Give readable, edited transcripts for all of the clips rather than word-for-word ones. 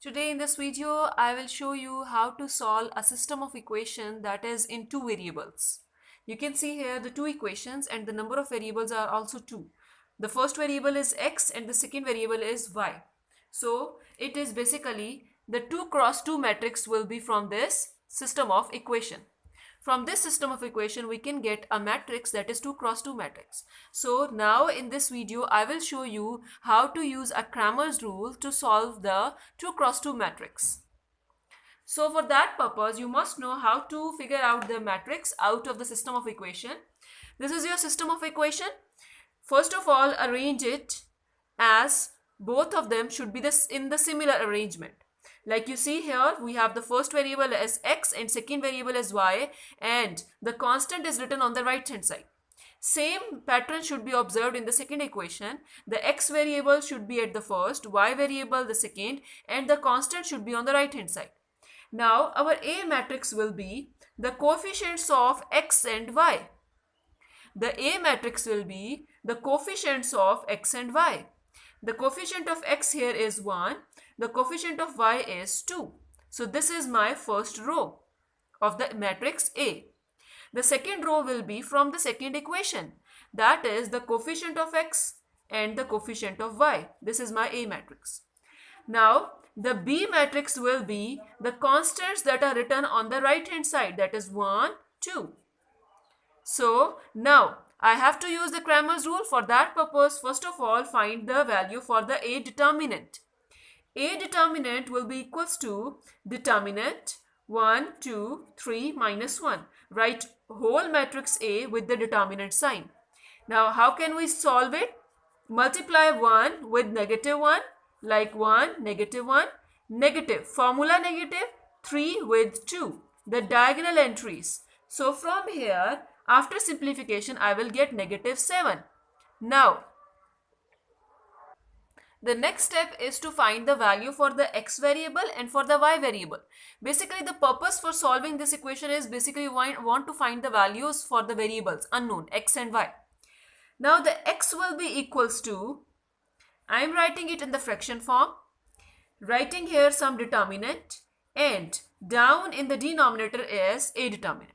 Today in this video, I will show you how to solve a system of equation that is in two variables. You can see here the two equations and the number of variables are also two. The first variable is x and the second variable is y. So it is basically the 2 cross 2 matrix will be from this system of equation. From this system of equation, we can get a matrix that is 2 cross 2 matrix. So now in this video, I will show you how to use a Cramer's rule to solve the 2 cross 2 matrix. So for that purpose, you must know how to figure out the matrix out of the system of equation. This is your system of equation. First of all, arrange it as both of them should be in the similar arrangement. Like you see here, we have the first variable as x and second variable as y, and the constant is written on the right hand side. Same pattern should be observed in the second equation. The x variable should be at the first, y variable the second, and the constant should be on the right hand side. Now our A matrix will be the coefficients of x and y. The A matrix will be the coefficients of x and y. The coefficient of x here is 1. The coefficient of y is 2. So this is my first row of the matrix A. The second row will be from the second equation. That is the coefficient of x and the coefficient of y. This is my A matrix. Now the B matrix will be the constants that are written on the right hand side. That is 1, 2. So now I have to use the Cramer's rule. For that purpose, first of all, find the value for the A determinant. A determinant will be equals to determinant 1, 2, 3 minus 1. Write whole matrix A with the determinant sign. Now how can we solve it? Multiply 1 with negative 1, like 1, negative 1, negative. Formula negative, 3 with 2. The diagonal entries. So from here, after simplification, I will get negative 7. Now, the next step is to find the value for the x variable and for the y variable. Basically, the purpose for solving this equation is basically want to find the values for the variables unknown x and y. Now, the x will be equals to, I am writing it in the fraction form, writing here some determinant, and down in the denominator is a determinant.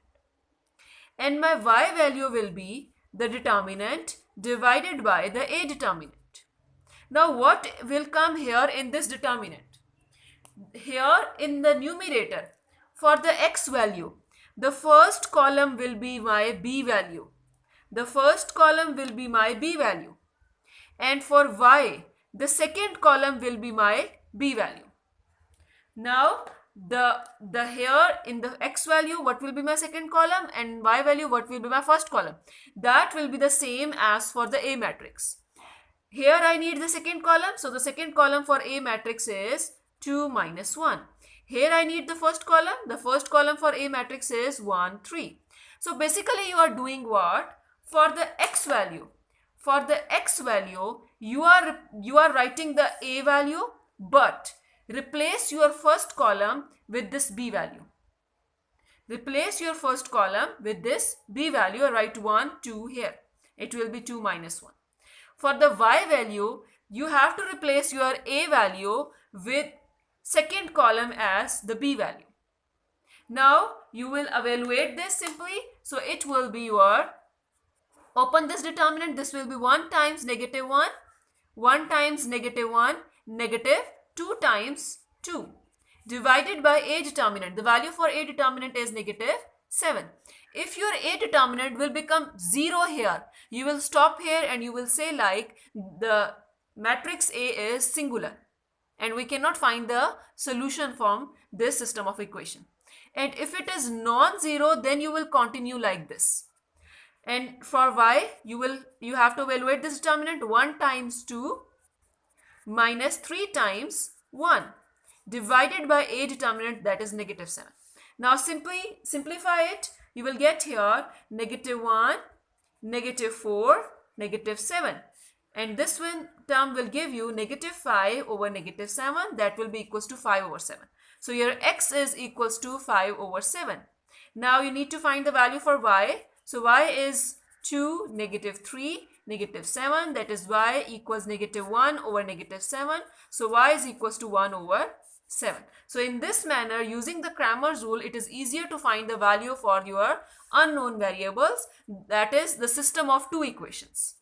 And my y value will be the determinant divided by the a determinant. Now what will come here in this determinant? Here in the numerator, for the x value, the first column will be my b value. The first column will be my b value. And for y, the second column will be my b value. Now the here in the x value, what will be my second column, and y value, what will be my first column? That will be the same as for the A matrix. Here I need the second column, so the second column for A matrix is 2 minus 1. Here I need the first column for A matrix is 1, 3. So basically you are doing what? For the x value, you are writing the A value, but replace your first column with this b value. Replace your first column with this b value. Write 1, 2 here. It will be 2 minus 1. For the y value, you have to replace your a value with second column as the b value. Now you will evaluate this simply. So it will be your, open this determinant. This will be 1 times negative 1, 1 times negative 1, negative 2 times 2 divided by a determinant. The value for a determinant is negative 7. If your a determinant will become 0 here, you will stop here and you will say like the matrix A is singular and we cannot find the solution from this system of equation. And if it is non-zero, then you will continue like this. And for y, you have to evaluate this determinant. 1 times 2 minus 3 times 1 divided by a determinant, that is negative 7. Now simply simplify it. You will get here negative 1, negative 4, negative 7. And this one term will give you negative 5 over negative 7. That will be equals to 5 over 7. So your x is equals to 5 over 7. Now you need to find the value for y. So y is 2, negative 3, negative 7, that is y equals negative 1 over negative 7. So y is equals to 1 over 7. So in this manner, using the Cramer's rule, it is easier to find the value for your unknown variables, that is the system of two equations.